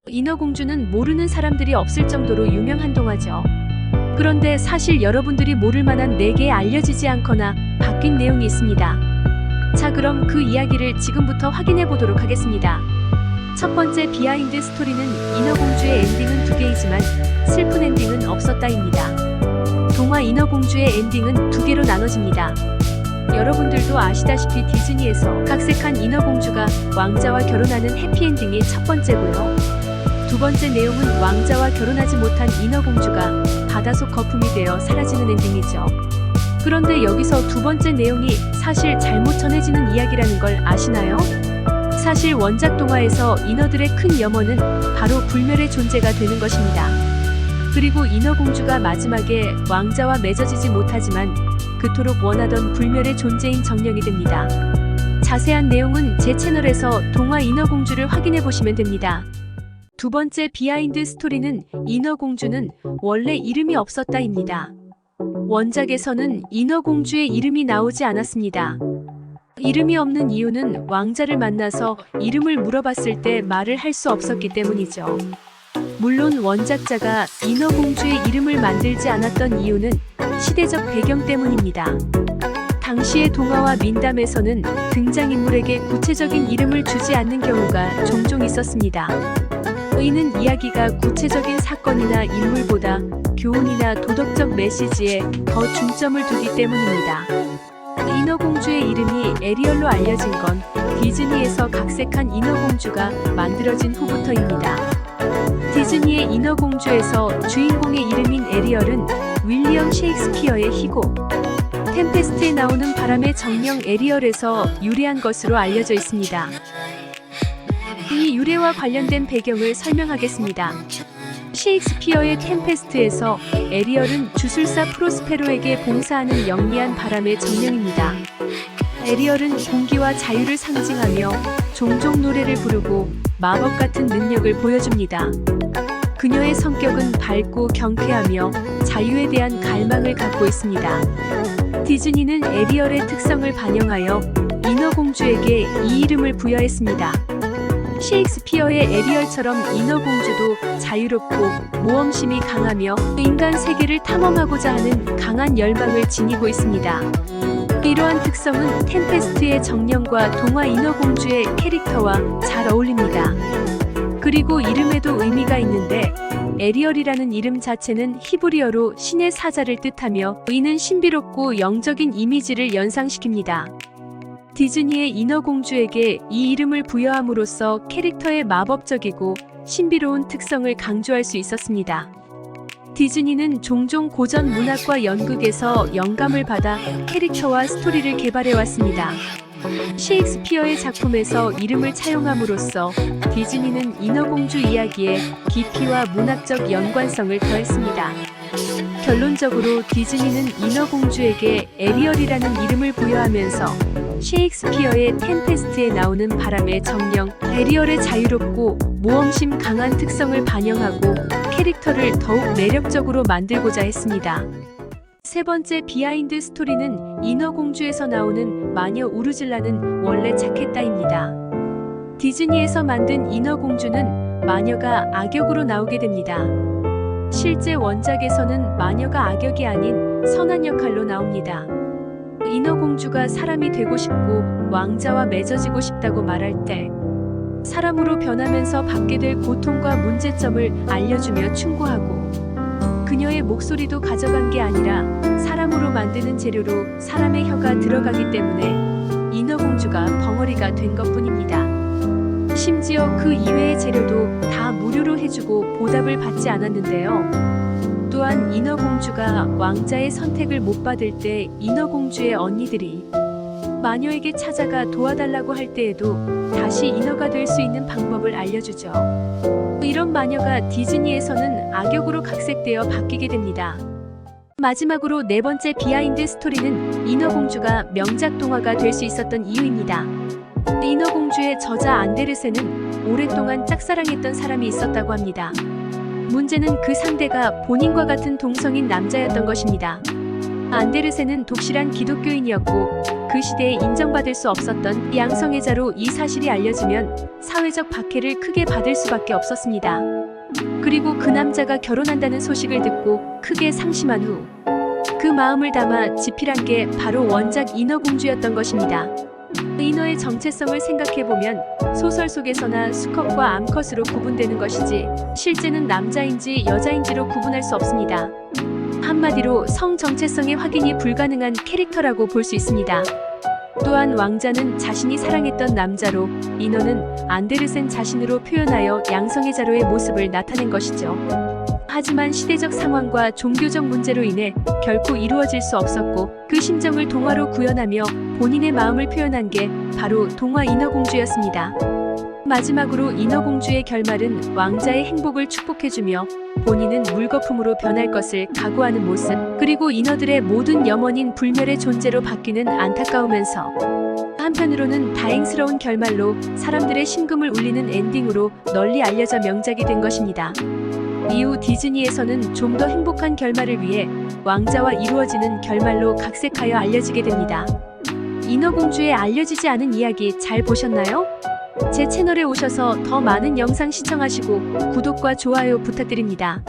인어공주는 모르는 사람들이 없을 정도로 유명한 동화죠. 그런데 사실 여러분들이 모를 만한 4개의 알려지지 않거나 바뀐 내용이 있습니다. 자, 그럼 그 이야기를 지금부터 확인해 보도록 하겠습니다. 첫 번째 비하인드 스토리는 인어공주의 엔딩은 2개이지만 슬픈 엔딩은 없었다입니다. 동화 인어공주의 엔딩은 2개로 나눠집니다. 여러분들도 아시다시피 디즈니에서 각색한 인어공주가 왕자와 결혼하는 해피엔딩이 첫 번째고요. 두 번째 내용은 왕자와 결혼하지 못한 인어공주가 바다속 거품이 되어 사라지는 엔딩이죠. 그런데 여기서 두 번째 내용이 사실 잘못 전해지는 이야기라는 걸 아시나요? 사실 원작 동화에서 인어들의 큰 염원은 바로 불멸의 존재가 되는 것입니다. 그리고 인어공주가 마지막에 왕자와 맺어지지 못하지만 그토록 원하던 불멸의 존재인 정령이 됩니다. 자세한 내용은 제 채널에서 동화 인어공주를 확인해 보시면 됩니다. 두 번째 비하인드 스토리는 인어공주는 원래 이름이 없었다입니다. 원작에서는 인어공주의 이름이 나오지 않았습니다. 이름이 없는 이유는 왕자를 만나서 이름을 물어봤을 때 말을 할 수 없었기 때문이죠. 물론 원작자가 인어공주의 이름을 만들지 않았던 이유는 시대적 배경 때문입니다. 당시의 동화와 민담에서는 등장인물에게 구체적인 이름을 주지 않는 경우가 종종 있었습니다. 이는 이야기가 구체적인 사건이나 인물보다 교훈이나 도덕적 메시지에 더 중점을 두기 때문입니다. 인어공주의 이름이 에리얼로 알려진 건 디즈니에서 각색한 인어공주가 만들어진 후부터입니다. 디즈니의 인어공주에서 주인공의 이름인 에리얼은 윌리엄 셰익스피어의 희곡 템페스트에 나오는 바람의 정령 에리얼에서 유래한 것으로 알려져 있습니다. 이 유래와 관련된 배경을 설명하겠습니다. 셰익스피어의 템페스트에서 에리얼은 주술사 프로스페로에게 봉사하는 영리한 바람의 정령입니다. 에리얼은 공기와 자유를 상징하며 종종 노래를 부르고 마법 같은 능력을 보여줍니다. 그녀의 성격은 밝고 경쾌하며 자유에 대한 갈망을 갖고 있습니다. 디즈니는 에리얼의 특성을 반영하여 인어공주에게 이 이름을 부여했습니다. 셰익스피어의 에리얼처럼 인어공주도 자유롭고 모험심이 강하며 인간 세계를 탐험하고자 하는 강한 열망을 지니고 있습니다. 이러한 특성은 템페스트의 정령과 동화 인어공주의 캐릭터와 잘 어울립니다. 그리고 이름에도 의미가 있는데 에리얼이라는 이름 자체는 히브리어로 신의 사자를 뜻하며 이는 신비롭고 영적인 이미지를 연상시킵니다. 디즈니의 인어공주에게 이 이름을 부여함으로써 캐릭터의 마법적이고 신비로운 특성을 강조할 수 있었습니다. 디즈니는 종종 고전 문학과 연극에서 영감을 받아 캐릭터와 스토리를 개발해왔습니다. 셰익스피어의 작품에서 이름을 차용함으로써 디즈니는 인어공주 이야기에 깊이와 문학적 연관성을 더했습니다. 결론적으로 디즈니는 인어공주에게 에리얼이라는 이름을 부여하면서 셰익스피어의 템페스트에 나오는 바람의 정령 에리얼의 자유롭고 모험심 강한 특성을 반영하고 캐릭터를 더욱 매력적으로 만들고자 했습니다. 세 번째 비하인드 스토리는 인어공주에서 나오는 마녀 우르즐라는 원래 착했다입니다. 디즈니에서 만든 인어공주는 마녀가 악역으로 나오게 됩니다. 실제 원작에서는 마녀가 악역이 아닌 선한 역할로 나옵니다. 인어공주가 사람이 되고 싶고 왕자와 맺어지고 싶다고 말할 때 사람으로 변하면서 받게 될 고통과 문제점을 알려주며 충고하고 그녀의 목소리도 가져간 게 아니라 사람으로 만드는 재료로 사람의 혀가 들어가기 때문에 인어공주가 벙어리가 된 것뿐입니다. 심지어 그 이외의 재료도 다 무료로 해주고 보답을 받지 않았는데요. 또한 인어공주가 왕자의 선택을 못 받을 때 인어공주의 언니들이 마녀에게 찾아가 도와달라고 할 때에도 다시 인어가 될 수 있는 방법을 알려주죠. 이런 마녀가 디즈니에서는 악역으로 각색되어 바뀌게 됩니다. 마지막으로 네 번째 비하인드 스토리는 인어공주가 명작 동화가 될 수 있었던 이유입니다. 인어공주의 저자 안데르센은 오랫동안 짝사랑했던 사람이 있었다고 합니다. 문제는 그 상대가 본인과 같은 동성인 남자였던 것입니다. 안데르센은 독실한 기독교인이었고 그 시대에 인정받을 수 없었던 양성애자로 이 사실이 알려지면 사회적 박해를 크게 받을 수밖에 없었습니다. 그리고 그 남자가 결혼한다는 소식을 듣고 크게 상심한 후 그 마음을 담아 집필한 게 바로 원작 인어공주였던 것입니다. 인어의 정체성을 생각해보면 소설 속에서나 수컷과 암컷으로 구분되는 것이지 실제는 남자인지 여자인지로 구분할 수 없습니다. 한마디로 성 정체성의 확인이 불가능한 캐릭터라고 볼 수 있습니다. 또한 왕자는 자신이 사랑했던 남자로 인어는 안데르센 자신으로 표현하여 양성애자로의 모습을 나타낸 것이죠. 하지만 시대적 상황과 종교적 문제로 인해 결코 이루어질 수 없었고 그 심정을 동화로 구현하며 본인의 마음을 표현한 게 바로 동화 인어공주였습니다. 마지막으로 인어공주의 결말은 왕자의 행복을 축복해주며 본인은 물거품으로 변할 것을 각오하는 모습, 그리고 인어들의 모든 염원인 불멸의 존재로 바뀌는 안타까우면서 한편으로는 다행스러운 결말로 사람들의 심금을 울리는 엔딩으로 널리 알려져 명작이 된 것입니다. 이후 디즈니에서는 좀 더 행복한 결말을 위해 왕자와 이루어지는 결말로 각색하여 알려지게 됩니다. 인어공주의 알려지지 않은 이야기 잘 보셨나요? 제 채널에 오셔서 더 많은 영상 시청하시고 구독과 좋아요 부탁드립니다.